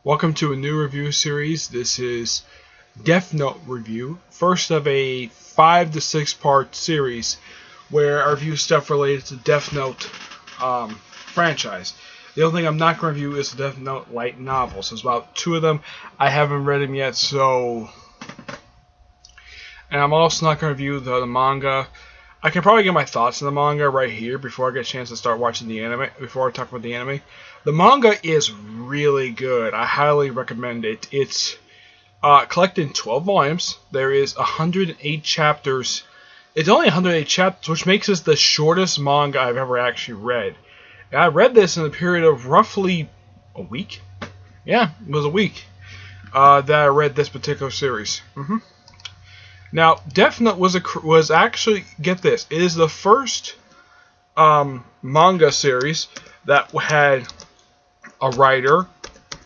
Welcome to a new review series. This is Death Note review, first of a 5 to 6 part series where I review stuff related to Death Note franchise. The only thing I'm not going to review is the Death Note light novels. There's about 2 of them. I haven't read them yet, and I'm also not going to review the manga. I can probably get my thoughts on the manga right here before I get a chance to start watching the anime, before I talk about the anime. The manga is really good. I highly recommend it. It's collected in 12 volumes. There is 108 chapters. It's only 108 chapters, which makes this the shortest manga I've ever actually read. And I read this in a period of roughly a week. Yeah, it was a week that I read this particular series. Now, Death Note was actually, get this, it is the first manga series that had a writer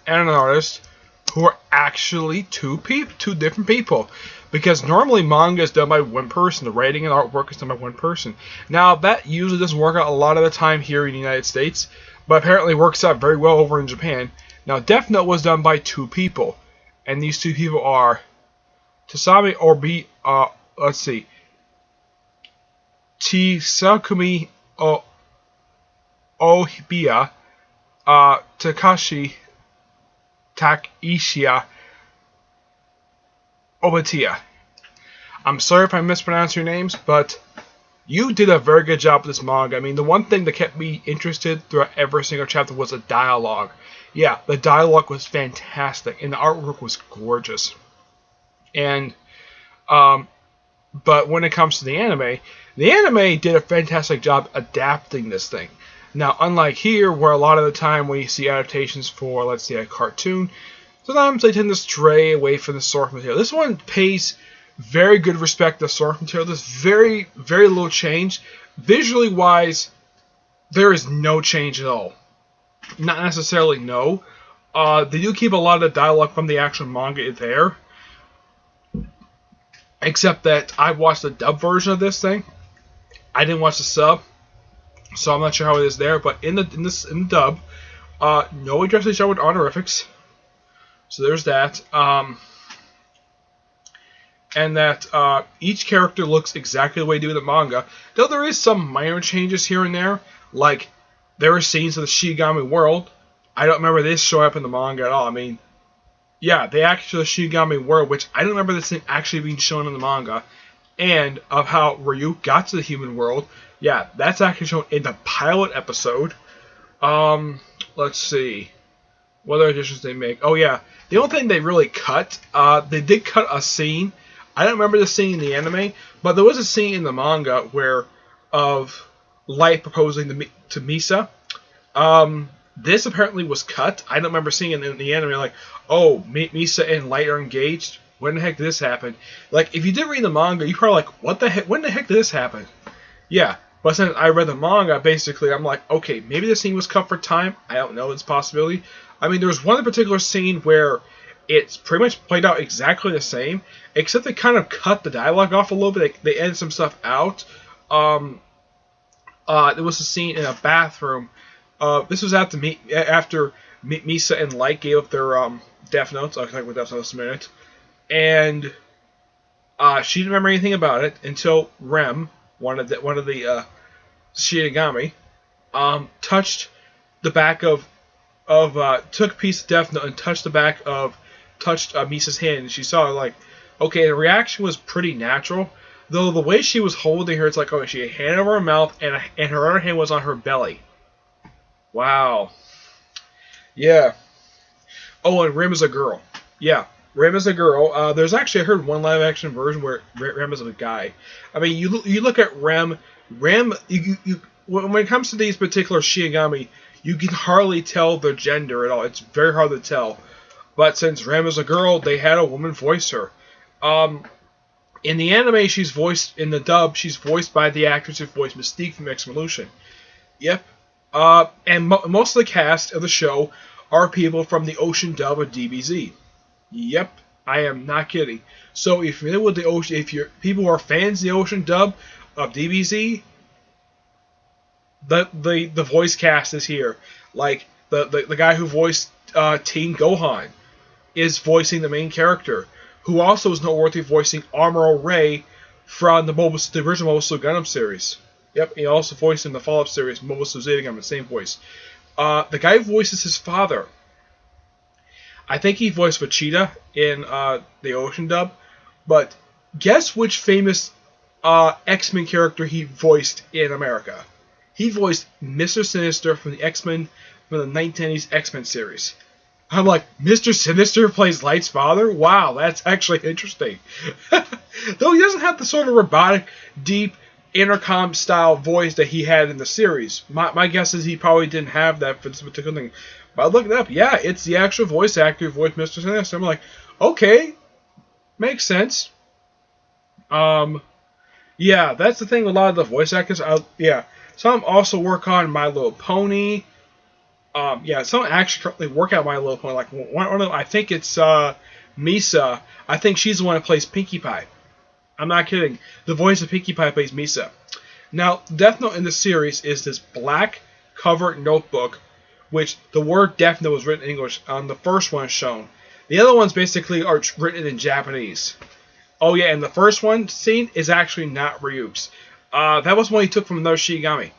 and an artist who are actually two different people. Because normally manga is done by one person, the writing and artwork is done by one person. Now, that usually doesn't work out a lot of the time here in the United States, but apparently works out very well over in Japan. Now, Death Note was done by 2 people, and these 2 people are Tasami Chisakumi Ohibiya, Takashi Takishiya Obatiya. I'm sorry if I mispronounce your names, but you did a very good job with this manga. I mean, the one thing that kept me interested throughout every single chapter was the dialogue. Yeah, the dialogue was fantastic, and the artwork was gorgeous. And, but when it comes to the anime did a fantastic job adapting this thing. Now, unlike here, where a lot of the time when you see adaptations for, let's say, a cartoon, sometimes they tend to stray away from the source material. This one pays very good respect to the source material. There's very, very little change. Visually wise, there is no change at all. Not necessarily no. They do keep a lot of the dialogue from the actual manga there. Except that I watched the dub version of this thing. I didn't watch the sub, so I'm not sure how it is there. But in the dub, no addressing show with honorifics. So there's that. And that each character looks exactly the way they do in the manga. Though there is some minor changes here and there. Like, there are scenes of the Shigami world. I don't remember this showing up in the manga at all. I mean, yeah, they actually Shigami world, which I don't remember this thing actually being shown in the manga. And of how Ryu got to the human world. Yeah, that's actually shown in the pilot episode. Let's see. What other additions they make? Oh, yeah. The only thing they really cut, they did cut a scene. I don't remember the scene in the anime, but there was a scene in the manga where, of Light proposing to Misa. This apparently was cut. I don't remember seeing it in the anime, like, oh, Misa and Light are engaged? When the heck did this happen? Like, if you did read the manga, you're probably like, what the heck? When the heck did this happen? Yeah, but since I read the manga, basically, I'm like, okay, maybe the scene was cut for time. I don't know, it's a possibility. I mean, there was one particular scene where it's pretty much played out exactly the same, except they kind of cut the dialogue off a little bit. They edited some stuff out. There was a scene in a bathroom. This was after Misa and Light gave up their Death Notes. I'll talk about Death Notes in a minute. And she didn't remember anything about it until Rem, one of the Shinigami, touched the back of took a piece of Death Note and touched Misa's hand, and she saw, like, okay, the reaction was pretty natural, though the way she was holding her, it's like, oh, she had a hand over her mouth, and her other hand was on her belly. Wow. Yeah. Oh, and Rem is a girl. Yeah, Rem is a girl. There's actually, I heard one live action version where Rem is a guy. I mean, you look at Rem, when it comes to these particular Shinigami, you can hardly tell their gender at all. It's very hard to tell. But since Rem is a girl, they had a woman voice her. In the anime, in the dub, she's voiced by the actress who voiced Mystique from X-Evolution. Yep. And most of the cast of the show are people from the Ocean dub of DBZ. Yep, I am not kidding. So if you're familiar with the Ocean, if you're people who are fans of the Ocean dub of DBZ, the voice cast is here. Like, The guy who voiced Teen Gohan is voicing the main character, who also is noteworthy voicing Amuro Ray from the original Mobile Suit Gundam series. Yep, he also voiced in the follow-up series Mobile Suit Zeta Gundam, the same voice. The guy who voices his father, I think he voiced Vegeta in the Ocean dub, but guess which famous X-Men character he voiced in America? He voiced Mr. Sinister from the X-Men, from the 1990s X-Men series. I'm like, Mr. Sinister plays Light's father? Wow, that's actually interesting. Though he doesn't have the sort of robotic, deep, intercom-style voice that he had in the series. My guess is he probably didn't have that for this particular thing. But I looked it up. Yeah, it's the actual voice actor who voiced Mr. Sinister. I'm like, okay, makes sense. Yeah, that's the thing with a lot of the voice actors. Yeah, some also work on My Little Pony. Yeah, some actually currently work out My Little Pony. Like one I think it's Misa. I think she's the one that plays Pinkie Pie. I'm not kidding. The voice of Pinkie Pie plays Misa. Now, Death Note in the series is this black covered notebook, which the word Death Note was written in English on the first one shown. The other ones basically are written in Japanese. Oh yeah, and the first one scene is actually not Ryuk's. That was one he took from another Shigami.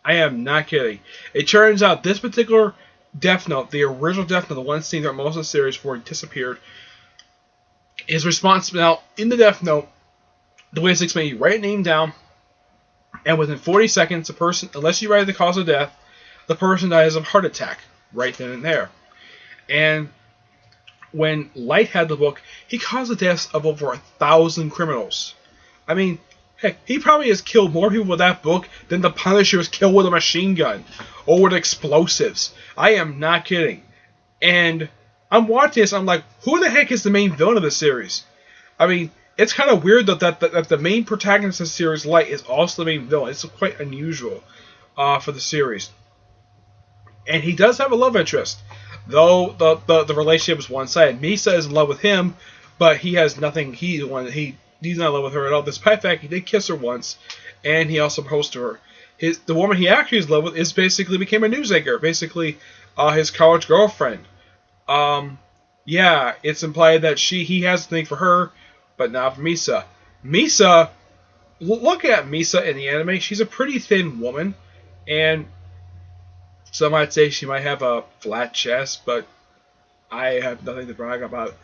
I am not kidding. It turns out this particular Death Note, the original Death Note, the one seen throughout most of the series before he disappeared, is responsible. Now, in the Death Note, the way it's explained, you write a name down, and within 40 seconds, the person, unless you write the cause of death, the person dies of heart attack right then and there. And when Light had the book, he caused the deaths of over 1,000 criminals. I mean, heck, he probably has killed more people with that book than the Punisher was killed with a machine gun or with explosives. I am not kidding. And I'm watching this, I'm like, who the heck is the main villain of the series? I mean, it's kind of weird that the main protagonist of the series, Light, is also the main villain. It's quite unusual for the series. And he does have a love interest, though the relationship is one-sided. Misa is in love with him, but he has nothing. He's not in love with her at all. Despite the fact he did kiss her once, and he also proposed to her. The woman he actually is in love with is basically became a news anchor, basically his college girlfriend. Yeah, it's implied that he has a thing for her, but not for Misa. Misa, look at Misa in the anime. She's a pretty thin woman, and some might say she might have a flat chest, but I have nothing to brag about.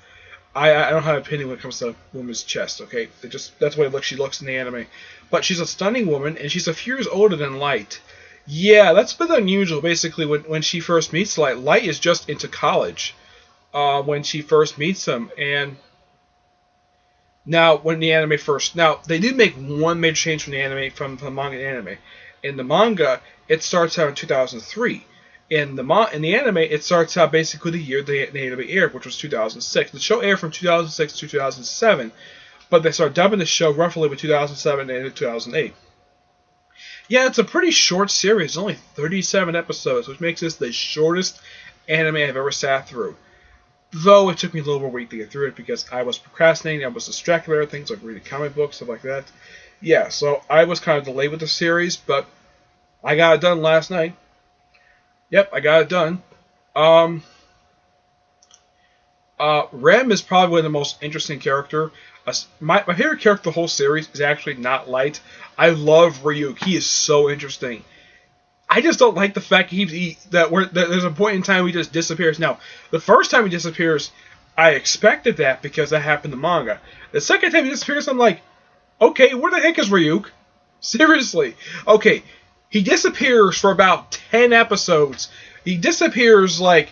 I don't have an opinion when it comes to a woman's chest, okay? That's the way she looks in the anime. But she's a stunning woman, and she's a few years older than Light. Yeah, that's a bit unusual, basically, when she first meets Light. Light is just into college when she first meets him, and now, when the anime first... Now, they did make one major change from the anime, from the manga to anime. In the manga, it starts out in 2003. In the anime, it starts out basically the year the anime aired, which was 2006. The show aired from 2006 to 2007, but they started dubbing the show roughly with 2007 and 2008. Yeah, it's a pretty short series. It's only 37 episodes, which makes this the shortest anime I've ever sat through. Though it took me a little over a week to get through it because I was procrastinating, I was distracted by everything, so I reading comic books, stuff like that. Yeah, so I was kind of delayed with the series, but I got it done last night. Yep, I got it done. Rem is probably one of the most interesting character. My favorite character of the whole series is actually not Light. I love Ryuk. He is so interesting. I just don't like the fact that there's a point in time he just disappears. Now, the first time he disappears, I expected that because that happened in the manga. The second time he disappears, I'm like, okay, where the heck is Ryuk? Seriously. Okay, he disappears for about 10 episodes. He disappears, like,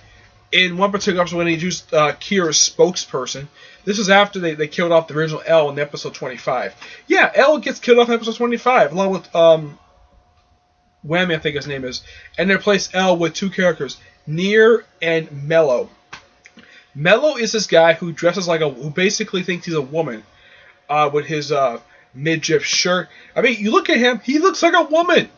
in one particular episode when he used Kira's spokesperson. This is after they killed off the original L in episode 25. Yeah, L gets killed off in episode 25, along with Whammy, I think his name is. And they replace L with two characters, Nier and Mello. Mello is this guy who dresses like who basically thinks he's a woman, with his midriff shirt. I mean, you look at him, he looks like a woman.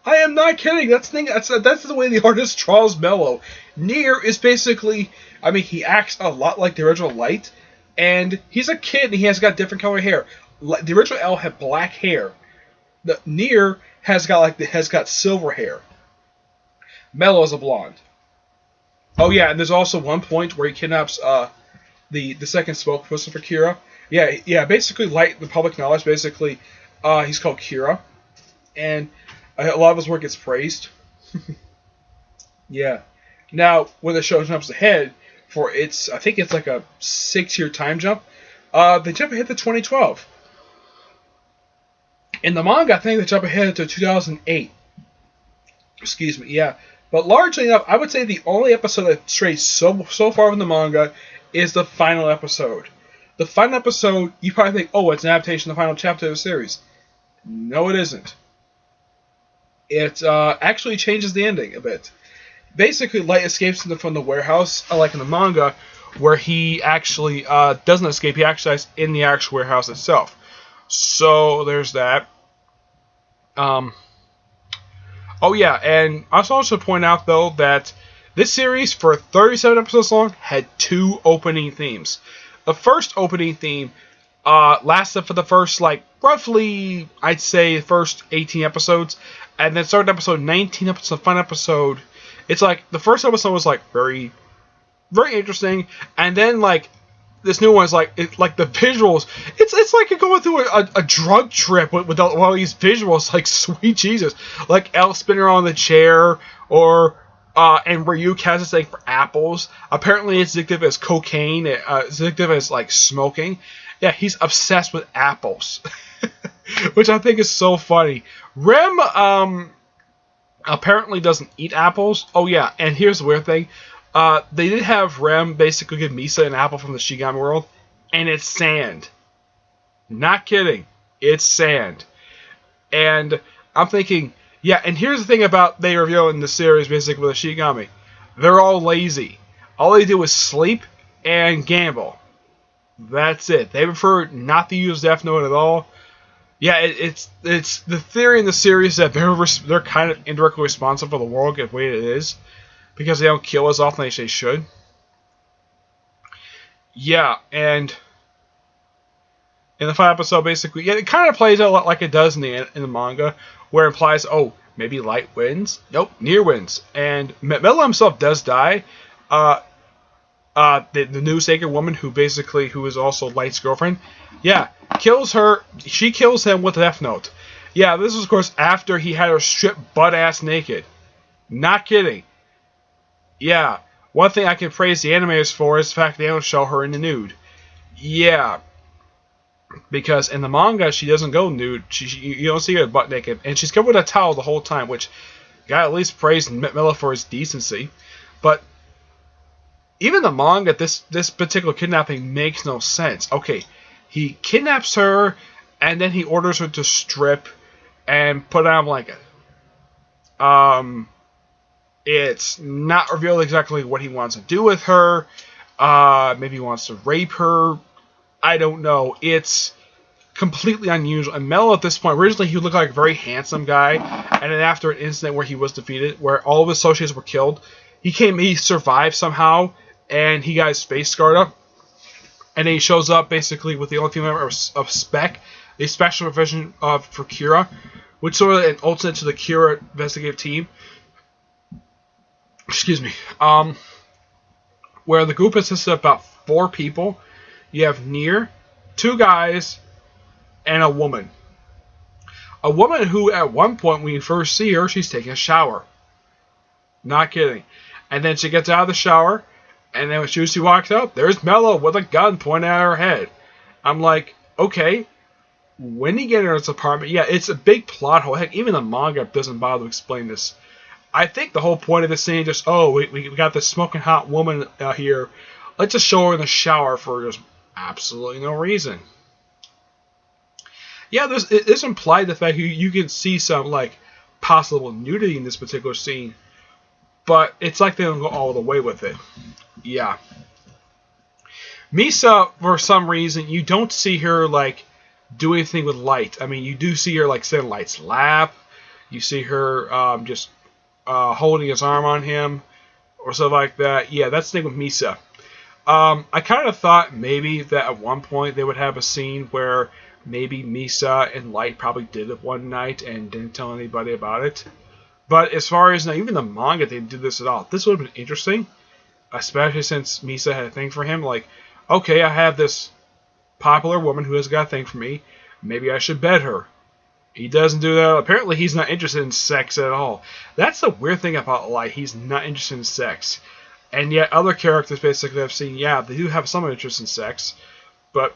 I am not kidding. That's the way the artist draws Mello. Nier is basically, I mean, he acts a lot like the original Light, and he's a kid and he has got different color hair. The original L had black hair. The Nier has got silver hair. Mello is a blonde. Oh yeah, and there's also one point where he kidnaps the second spokesperson for Kira. Yeah, yeah. Basically, light the public knowledge. Basically, he's called Kira, and a lot of his work gets praised. Yeah. Now, when the show jumps ahead for its, I think it's like a 6-year time jump. They jump ahead to 2012. In the manga, I think they jump ahead to 2008. Excuse me. Yeah. But largely enough, I would say the only episode that strays so far from the manga is the final episode. The final episode, you probably think, oh, it's an adaptation of the final chapter of the series. No, it isn't. It actually changes the ending a bit. Basically, Light escapes from the warehouse, like in the manga, where he actually doesn't escape. He actually is in the actual warehouse itself. So there's that. Oh yeah, and I also point out though that this series, for 37 episodes long, had 2 opening themes. The first opening theme lasted for the first, like, roughly, I'd say, first 18 episodes, and then started episode 19 up to the final episode. It's like the first episode was like very, very interesting, and then like this new one is like the visuals. It's like you're going through a drug trip with all these visuals. Like, sweet Jesus, like Elle spinning around on the chair, or and Ryuk has this thing for apples. Apparently, it's addictive as cocaine. It's addictive as like smoking. Yeah, he's obsessed with apples, which I think is so funny. Rem apparently doesn't eat apples. Oh yeah, and here's the weird thing. They did have Rem basically give Misa an apple from the Shigami world, and it's sand. Not kidding. It's sand. And I'm thinking, yeah, and here's the thing about they reveal in the series basically with the Shigami. They're all lazy. All they do is sleep and gamble. That's it. They prefer not to use Death Note at all. Yeah, it's the theory in the series that they're kind of indirectly responsible for the world the way it is, because they don't kill as often as they should. Yeah, and in the final episode, basically, yeah, it kind of plays out a lot like it does in the manga, where it implies, oh, maybe Light wins. Nope, Nier wins, and Metal himself does die. The new sacred woman who is also Light's girlfriend, yeah, kills her. She kills him with a Death Note. Yeah, this is of course after he had her stripped butt ass naked. Not kidding. Yeah, one thing I can praise the animators for is the fact they don't show her in the nude. Yeah, because in the manga she doesn't go nude. You don't see her butt naked, and she's covered with a towel the whole time, which got at least praised Miller for his decency. But even the manga, this particular kidnapping makes no sense. Okay, he kidnaps her, and then he orders her to strip and put on a blanket. It's not revealed exactly what he wants to do with her. Maybe he wants to rape her. I don't know. It's completely unusual. And Mello at this point, originally he looked like a very handsome guy, and then after an incident where he was defeated, where all of his associates were killed, he survived somehow, and he got his face scarred up. And then he shows up basically with the only female member of Spec, a special provision for Kira, which sort of an alternate to the Kira investigative team. Excuse me. Where the group consists of about 4 people. You have Nier, 2 guys, and a woman. A woman who, at one point, when you first see her, she's taking a shower. Not kidding. And then she gets out of the shower, and then when she walks out, there's Mello with a gun pointed at her head. I'm like, okay, when he get in his apartment, yeah, it's a big plot hole. Heck, even the manga doesn't bother to explain this. I think the whole point of this scene is just, oh, we got this smoking hot woman here. Let's just show her in the shower for just absolutely no reason. Yeah, it's implied the fact you can see some, like, possible nudity in this particular scene. But it's like they don't go all the way with it. Yeah. Misa, for some reason, you don't see her, like, do anything with Light. I mean, you do see her, like, sit in Light's lap. You see her just holding his arm on him or something like that. Yeah, that's the thing with Misa. I kind of thought maybe that at one point they would have a scene where maybe Misa and Light probably did it one night and didn't tell anybody about it. But as far as now, even the manga, they didn't do this at all. This would have been interesting. especially since Misa had a thing for him. Like, okay, I have this popular woman who has got a thing for me. Maybe I should bed her. He doesn't do that. Apparently, he's not interested in sex at all. That's the weird thing about Light. He's not interested in sex. And yet, other characters basically I've seen, yeah, they do have some interest in sex, but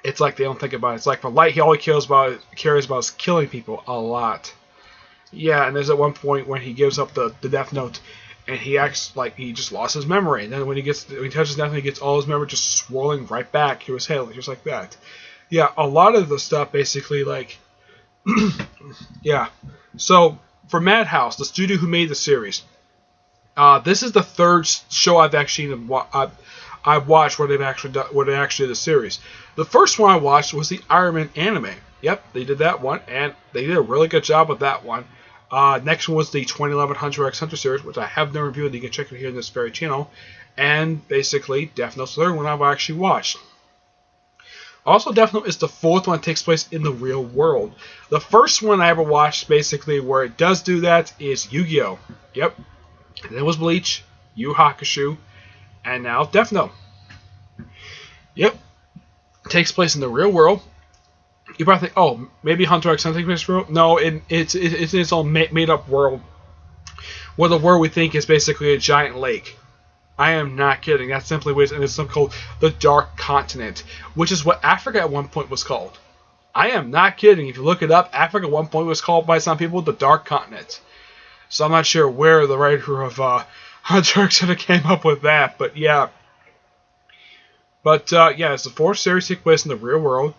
it's like they don't think about it. It's like for Light, he all he cares about is killing people a lot. Yeah, and there's at one point when he gives up the Death Note, and he acts like he just lost his memory. And then when he touches Death Note, he gets all his memory just swirling right back to his head, just like that. Yeah, a lot of the stuff basically like. Yeah. So for Madhouse, the studio who made the series, this is the third show I've watched where they actually did the series. The first one I watched was the Iron Man anime. Yep, they did that one, and they did a really good job with that one. Next one was the 2011 Hunter x Hunter series, which I have never reviewed. You can check it here in this very channel. And basically, Death Note's the third one I've actually watched. Also, Death Note is the fourth one that takes place in the real world. The first one I ever watched, basically, where it does do that, is Yu-Gi-Oh! Yep. And then was Bleach, Yu Hakusho, and now Death Note. Yep. It takes place in the real world. You probably think, oh, maybe Hunter x Hunter takes place in the real world? No, it's its own made-up world, where the world we think is basically a giant lake. I am not kidding. That's simply what it is, and it's something called the Dark Continent, which is what Africa at one point was called. I am not kidding. If you look it up, Africa at one point was called by some people the Dark Continent. So I'm not sure where the writer of Hunter x Hunter came up with that, but yeah. But yeah, it's the fourth series takes place in the real world,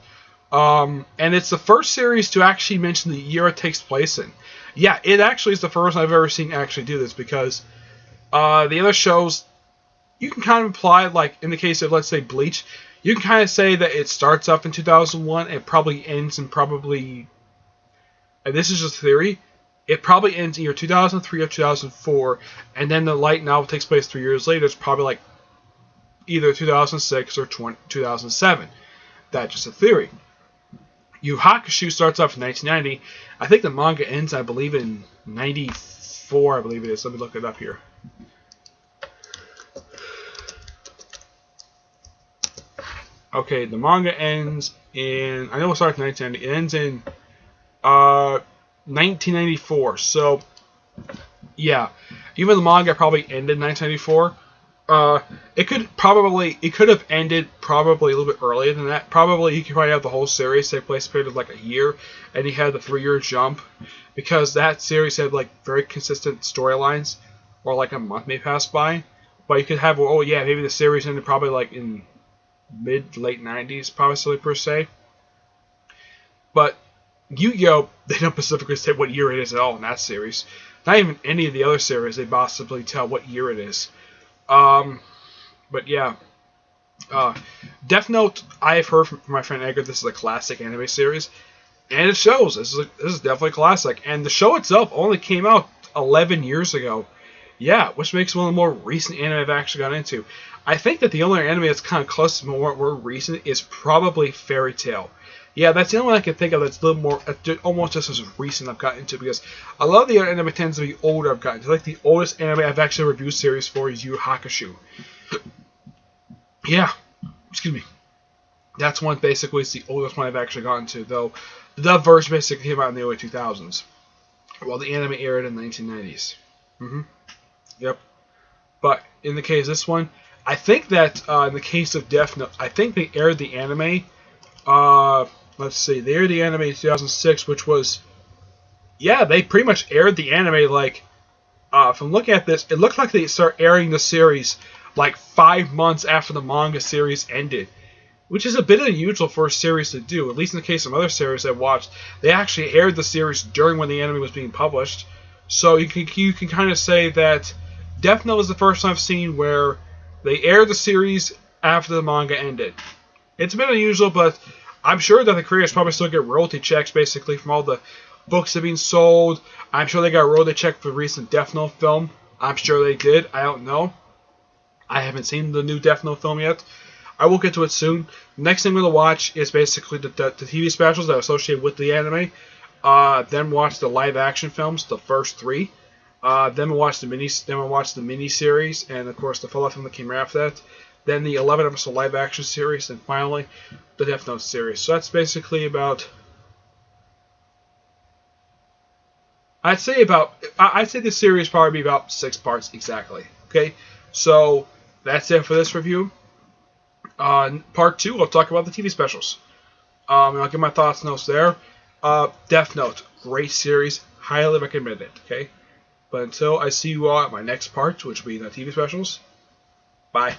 and it's the first series to actually mention the year it takes place in. Yeah, it actually is the first I've ever seen actually do this, because the other shows, you can kind of imply, like in the case of, let's say, Bleach, you can kind of say that it starts up in 2001 and probably ends in probably, and this is just theory, it probably ends either 2003 or 2004, and then the light novel takes place 3 years later. It's probably like either 2006 or 2007. That's just a theory. Yu Hakusho starts off in 1990. I think the manga ends, I believe, in 94, I believe it is. Let me look it up here. Okay, the manga ends in, I know it starts in 1990. It ends in 1994. So, yeah. Even the manga probably ended in 1994. It could have ended probably a little bit earlier than that. Probably you could probably have the whole series take place a period of like a year, and you had the 3-year jump, because that series had like very consistent storylines, or like a month may pass by. But you could have, oh yeah, maybe the series ended probably like in mid-late 90s, probably per se. But Yu-Gi-Oh! They don't specifically say what year it is at all in that series. Not even any of the other series they possibly tell what year it is. But yeah, Death Note, I've heard from my friend Edgar, this is a classic anime series, and it shows. This is definitely classic, and the show itself only came out 11 years ago. Yeah, which makes it one of the more recent anime I've actually got into. I think that the only anime that's kind of close to more recent is probably Fairy Tail. Yeah, that's the only one I can think of that's a little more, almost just as recent I've gotten into, because a lot of the other anime tends to be older I've gotten into. Like the oldest anime I've actually reviewed series for is Yu Hakusho. Yeah, excuse me. That's one basically is the oldest one I've actually gotten to, though the dub version basically came out in the early 2000s, while the anime aired in the 1990s. Yep. But in the case of this one, I think that in the case of Death Note, I think they aired the anime. Let's see, they aired the anime in 2006, which was, yeah, they pretty much aired the anime like, from looking at this, it looked like they started airing the series like 5 months after the manga series ended, which is a bit unusual for a series to do. At least in the case of other series I've watched, they actually aired the series during when the anime was being published. So you can kind of say that Death Note was the first time I've seen where they aired the series after the manga ended. It's a bit unusual, but I'm sure that the creators probably still get royalty checks basically from all the books that are being sold. I'm sure they got a royalty check for the recent Death Note film. I'm sure they did. I don't know. I haven't seen the new Death Note film yet. I will get to it soon. Next thing I'm going to watch is basically the TV specials that are associated with the anime. Then watch the live action films, the first 3. Then we watched the mini series, and of course the follow-up film that came after that. Then the 11 episode live action series, and finally the Death Note series. So that's basically about. I'd say this series probably be about 6 parts exactly. Okay, so that's it for this review. Part 2, I'll talk about the TV specials. And I'll give my thoughts and notes there. Death Note, great series, highly recommend it. Okay, but until I see you all at my next part, which will be the TV specials. Bye.